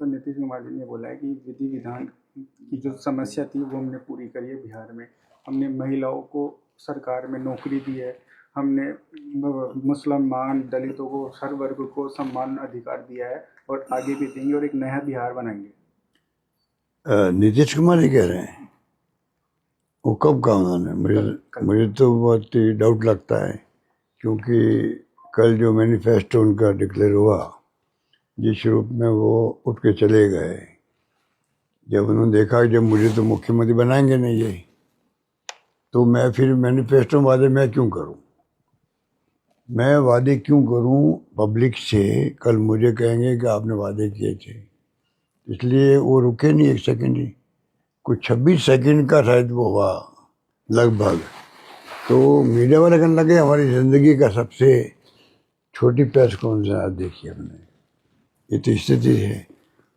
Sir Nitish Kumar ji ने बोला है कि विधि विधान की जो समस्या थी वो हमने पूरी करी है बिहार में। हमने महिलाओं को सरकार में नौकरी दी है। हमने मुसलमान दलितों को हर वर्ग को समान अधिकार दिया है और आगे भी देंगे और एक नया बिहार बनाएंगे। नीतीश कुमार ही कह रहे हैं। वो कब कहा उन्होंने? मुझे तो बहुत ही डाउट लगता है, क्योंकि कल जो मैनिफेस्टो उनका डिक्लेयर हुआ, जिस रूप में वो उठ के चले गए, जब उन्होंने देखा कि जब मुझे तो मुख्यमंत्री बनाएंगे नहीं ये, तो मैं फिर मैनिफेस्टो वादे मैं क्यों करूं? मैं वादे क्यों करूं पब्लिक से? कल मुझे कहेंगे कि आपने वादे किए थे, इसलिए वो रुके नहीं एक सेकंड ही। कुछ 26 सेकंड का शायद वो हुआ लगभग। तो मीडिया वाले कहने लगे हमारी ज़िंदगी का सबसे छोटी प्रेस कॉन्फ्रेंस देखी हमने। ये तो स्थिति है।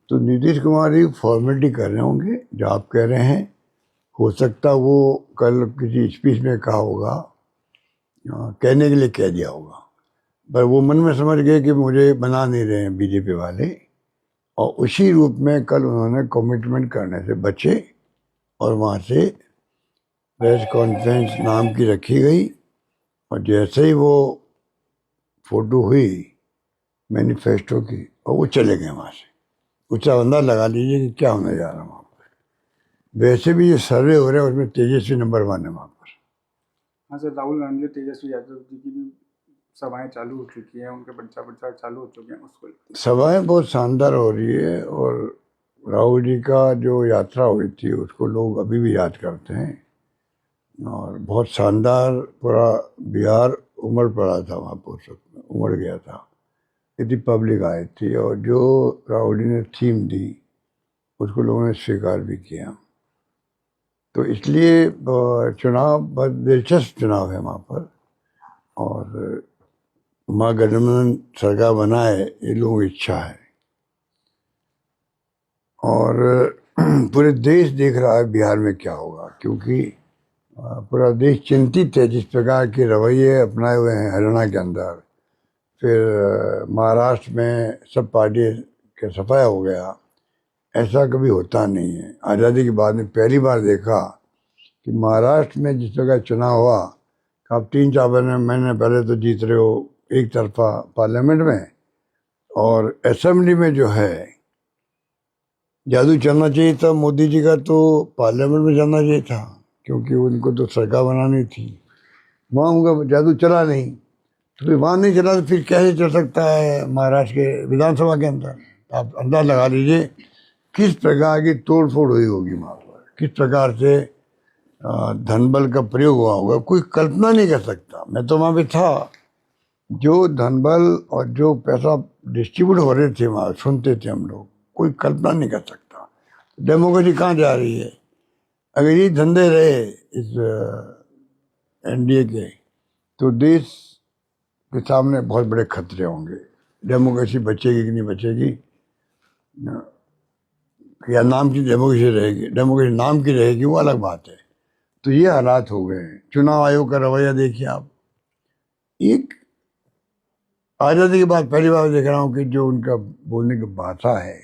तो नीतीश कुमार ही फॉर्मेलिटी कर रहे होंगे जो आप कह रहे हैं। हो सकता वो कल किसी स्पीच में कहा होगा, कहने के लिए कह दिया होगा, पर वो मन में समझ गए कि मुझे बना नहीं रहे हैं बीजेपी वाले, और उसी रूप में कल उन्होंने कमिटमेंट करने से बचे और वहाँ से प्रेस कॉन्फ्रेंस नाम की रखी गई। और जैसे ही वो फोटो हुई मैनिफेस्टो की, और वो चले गए वहाँ से। उसका अंदाज लगा लीजिए कि क्या होने जा रहा है वहाँ पर। वैसे भी ये सर्वे हो रहे हैं, उसमें तेजस्वी नंबर 1 है वहाँ पर। हाँ सर, राहुल गांधी और तेजस्वी यादव जी की भी सभाएं चालू हो चुकी हैं, उनके प्रचार चालू हो चुके हैं। उसको सभाएं बहुत शानदार हो रही है, और राहुल जी का जो यात्रा हुई थी उसको लोग अभी भी याद करते हैं, और बहुत शानदार पूरा बिहार उमड़ पड़ा था वहाँ पर, उस वक्त उमड़ गया था, इतनी पब्लिक आई थी। और जो राहुल जी ने थीम दी उसको लोगों ने स्वीकार भी किया। तो इसलिए चुनाव बहुत दिलचस्प चुनाव है वहाँ पर, और महागठबंधन सरकार बनाए ये लोगों की इच्छा है। और पूरे देश देख रहा है बिहार में क्या होगा, क्योंकि पूरा देश चिंतित है जिस प्रकार के रवैये अपनाए हुए हैं हरियाणा के अंदर। फिर महाराष्ट्र में सब पार्टी के सफाया हो गया। ऐसा कभी होता नहीं है। आज़ादी के बाद में पहली बार देखा कि महाराष्ट्र में जिस जगह चुनाव हुआ, आप 3-4 महीने पहले तो जीत रहे हो एक तरफा पार्लियामेंट में, और असेंबली में जो है जादू चलना चाहिए था मोदी जी का, तो पार्लियामेंट में जाना चाहिए था, क्योंकि उनको तो सरकार बनानी थी। वहाँ उनका जादू चला नहीं, तो फिर वहाँ नहीं चला तो फिर कैसे चल सकता है महाराष्ट्र के विधानसभा के अंदर? आप अंदाज लगा लीजिए किस प्रकार की तोड़ फोड़ हुई होगी वहाँ पर, किस प्रकार से धनबल का प्रयोग हुआ होगा, कोई कल्पना नहीं कर सकता। मैं तो वहाँ पे था। जो धनबल और जो पैसा डिस्ट्रीब्यूट हो रहे थे वहाँ सुनते थे हम लोग, कोई कल्पना नहीं कर सकता। डेमोक्रेसी कहाँ जा रही है? अगर ये धंधे रहे इस एनडीए के, तो देश के सामने बहुत बड़े खतरे होंगे। डेमोक्रेसी बचेगी कि नहीं बचेगी, या नाम की डेमोक्रेसी रहेगी, डेमोक्रेसी नाम की रहेगी, वो अलग बात है। तो ये हालात हो गए हैं। चुनाव आयोग का रवैया देखिए आप। एक आज़ादी के बाद पहली बार देख रहा हूँ कि जो उनका बोलने की भाषा है,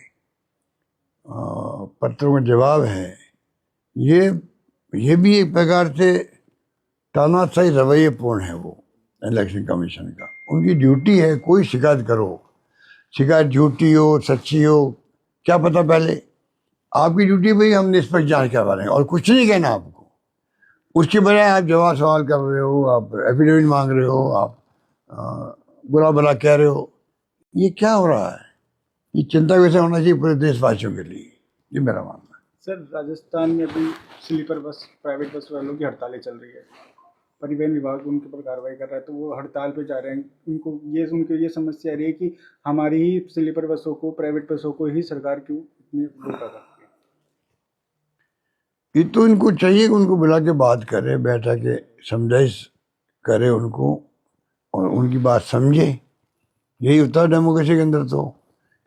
पत्रों में जवाब है, ये भी एक प्रकार से तानाशाही रवैये पूर्ण है वो इलेक्शन कमीशन का। उनकी ड्यूटी है, कोई शिकायत करो, शिकायत झूठी हो सच्ची हो क्या पता, पहले आपकी ड्यूटी भाई हम निष्पक्ष जांच करवा रहे हैं और कुछ नहीं कहना आपको। उसके बजाय आप जवाब सवाल कर रहे हो, आप एफिडेविट मांग रहे हो, आप बुरा भला कह रहे हो। ये क्या हो रहा है? ये चिंता वैसे होना चाहिए पूरे देशवासियों के लिए, ये मेरा मानना है। सर, राजस्थान में अभी स्लीपर बस, प्राइवेट बस वालों की हड़तालें चल रही है। परिवहन विभाग उनके ऊपर कार्रवाई कर रहा है, तो वो हड़ताल पे जा रहे हैं। उनको ये समस्या आ रही है कि हमारी ही स्लीपर बसों को, प्राइवेट बसों को ही सरकार क्यों इतनी रोका करती है। ये तो इनको चाहिए कि उनको बुला के बात करे, बैठा के समझाइश करे उनको, और उनकी बात समझे। यही होता है डेमोक्रेसी के अंदर, तो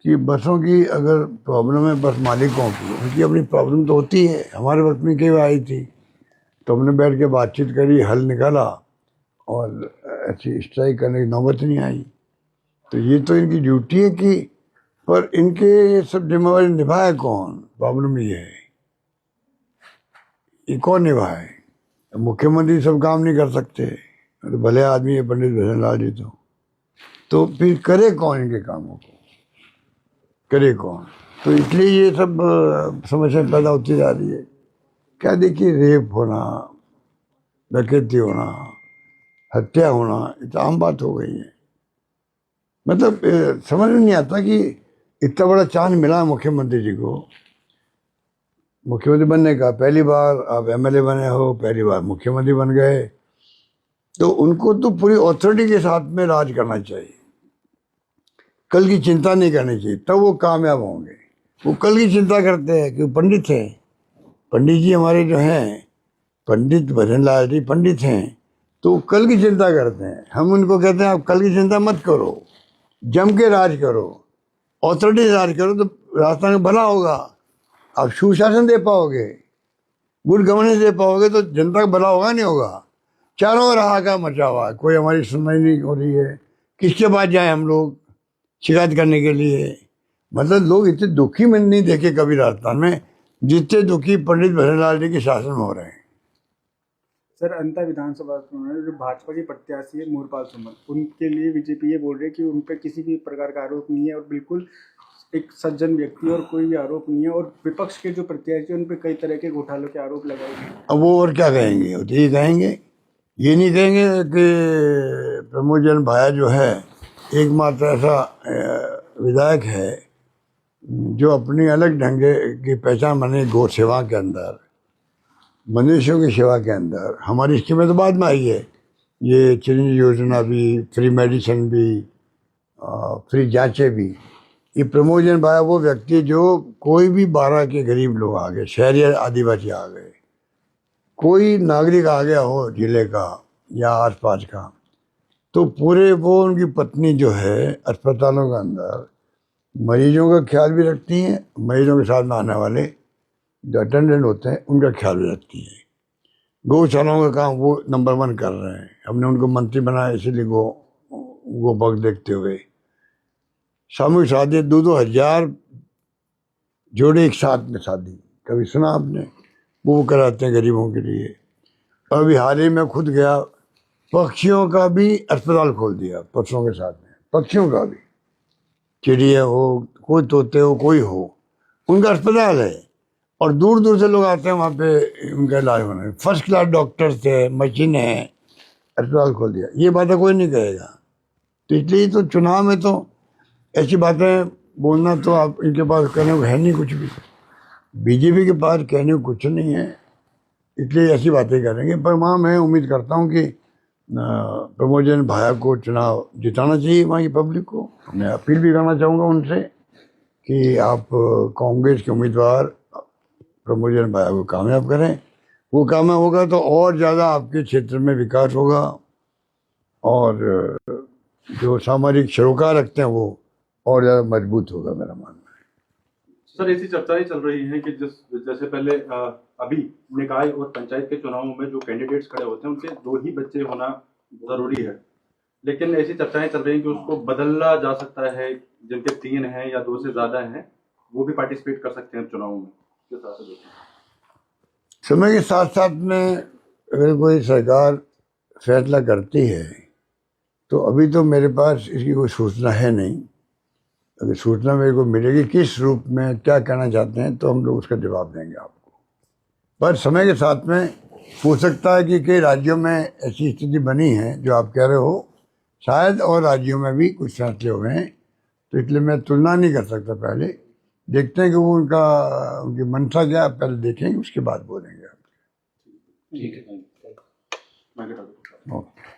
कि बसों की अगर प्रॉब्लम है बस मालिकों की, उनकी अपनी प्रॉब्लम तो होती है। हमारे वक्त में कई बार आई थी, तो हमने बैठ के बातचीत करी, हल निकाला, और ऐसी स्ट्राइक करने की नौबत नहीं आई। तो ये तो इनकी ड्यूटी है कि पर इनके ये सब जिम्मेवारी निभाए कौन? प्रॉब्लम ये है, ये कौन निभाए? मुख्यमंत्री सब काम नहीं कर सकते, तो भले आदमी है पंडित भजनलाल जी, तो फिर करे कौन इनके कामों को? करे कौन? तो इसलिए ये सब समस्या पैदा होती जा रही है। क्या देखिए, रेप होना, डकैती होना, हत्या होना, ये तो आम बात हो गई है। मतलब समझ में नहीं आता कि इतना बड़ा चांस मिला मुख्यमंत्री जी को, मुख्यमंत्री बनने का। पहली बार आप एमएलए बने हो, पहली बार मुख्यमंत्री बन गए, तो उनको तो पूरी अथॉरिटी के साथ में राज करना चाहिए, कल की चिंता नहीं करनी चाहिए, तब वो कामयाब होंगे। वो कल की चिंता करते हैं कि पंडित हैं, पंडित जी हमारे जो हैं, पंडित भजनलाल जी पंडित हैं, तो कल की चिंता करते हैं। हम उनको कहते हैं आप कल की चिंता मत करो, जम के राज करो, अथॉरिटी से राज करो, तो रास्ता में भला होगा, आप सुशासन दे पाओगे, गुड गवर्नेंस दे पाओगे, तो जनता का भला होगा नहीं होगा। चारों ओर हाहाकार मचा हुआ है, कोई हमारी सुनवाई नहीं हो रही है, किसके पास जाए हम लोग शिकायत करने के लिए? मतलब लोग इतने दुखी मैंने नहीं देखे कभी राजस्थान में जितने दुखी पंडित भजनलाल जी के शासन में हो रहे हैं। सर, अंता विधानसभा चुनाव में जो भाजपा के प्रत्याशी है मूरपाल सुमन, उनके लिए बीजेपी ये बोल रही है कि उन पर किसी भी प्रकार का आरोप नहीं है और बिल्कुल एक सज्जन व्यक्ति और कोई भी आरोप नहीं है, और विपक्ष के जो प्रत्याशी उन पर कई तरह के घोटालों के आरोप लगाए गए। अब वो और क्या कहेंगे? वो तो ये कहेंगे, ये नहीं कहेंगे कि प्रमोद जैन भाया जो है एकमात्र ऐसा विधायक है जो अपनी अलग ढंगे की पहचान बने गौ सेवा के अंदर, मनुष्यों की सेवा के अंदर। हमारी स्कीमें तो बाद में आई है, ये चिरंजीवी योजना भी, फ्री मेडिसिन भी, फ्री जांचें भी। ये प्रमोद जैन भाया वो व्यक्ति जो कोई भी 12 के गरीब लोग आ गए, शहरी आदिवासी आ गए, कोई नागरिक आ गया हो जिले का या आसपास का, तो पूरे वो उनकी पत्नी जो है अस्पतालों के अंदर मरीजों का ख्याल भी रखती हैं, मरीजों के साथ में आने वाले जो अटेंडेंट होते हैं उनका ख्याल भी रखती हैं। गौशालाओं का काम वो नंबर 1 कर रहे हैं। हमने उनको मंत्री बनाया इसीलिए गो पग देखते हुए। सामूहिक शादी 2-2 हजार जोड़े एक साथ में शादी, कभी सुना आपने? वो कराते हैं गरीबों के लिए। अभी हाल ही में खुद गया, पक्षियों का भी अस्पताल खोल दिया, पक्षियों के साथ में, पक्षियों का भी, चिड़िया हो, कोई तोते हो, कोई हो, उनका अस्पताल है और दूर दूर से लोग आते हैं वहाँ पे उनका इलाज होने। फर्स्ट क्लास डॉक्टर्स है, मशीनें हैं, अस्पताल खोल दिया। ये बातें कोई नहीं कहेगा। तो इसलिए तो चुनाव में तो ऐसी बातें बोलना तो आप इनके पास कहने को है नहीं कुछ भी, बीजेपी के पास कहने को कुछ नहीं है, इसलिए ऐसी बातें करेंगे। पर वहाँ मैं उम्मीद करता हूँ कि प्रमोद जैन भाया को चुनाव जिताना चाहिए वहाँ की पब्लिक को। मैं अपील भी करना चाहूँगा उनसे कि आप कांग्रेस के उम्मीदवार प्रमोद जैन भाया को कामयाब करें। वो कामयाब होगा तो और ज़्यादा आपके क्षेत्र में विकास होगा और जो सामाजिक सरोकार रखते हैं वो और ज़्यादा मजबूत होगा, मेरा मानना है। सर, ऐसी चर्चाएं चल रही हैं कि जैसे पहले अभी निकाय और पंचायत के चुनावों में जो कैंडिडेट्स खड़े होते हैं उनके 2 ही बच्चे होना जरूरी है, लेकिन ऐसी चर्चाएं चल रही हैं कि उसको बदला जा सकता है, जिनके 3 हैं या 2 से ज्यादा हैं वो भी पार्टिसिपेट कर सकते हैं चुनाव में। किस तरह से देखते हैं? समय के साथ साथ में अगर कोई सरकार फैसला करती है तो अभी तो मेरे पास इसकी कोई सूचना है नहीं। अगर सूचना मेरे को मिलेगी किस रूप में क्या कहना चाहते हैं तो हम लोग उसका जवाब देंगे आपको। पर समय के साथ में हो सकता है कि कई राज्यों में ऐसी स्थिति बनी है जो आप कह रहे हो, शायद और राज्यों में भी कुछ फैसले हुए हैं, तो इसलिए मैं तुलना नहीं कर सकता। पहले देखते हैं कि वो उनकी मंशा क्या, पहले देखेंगे उसके बाद बोलेंगे आप। ठीक है। ओके।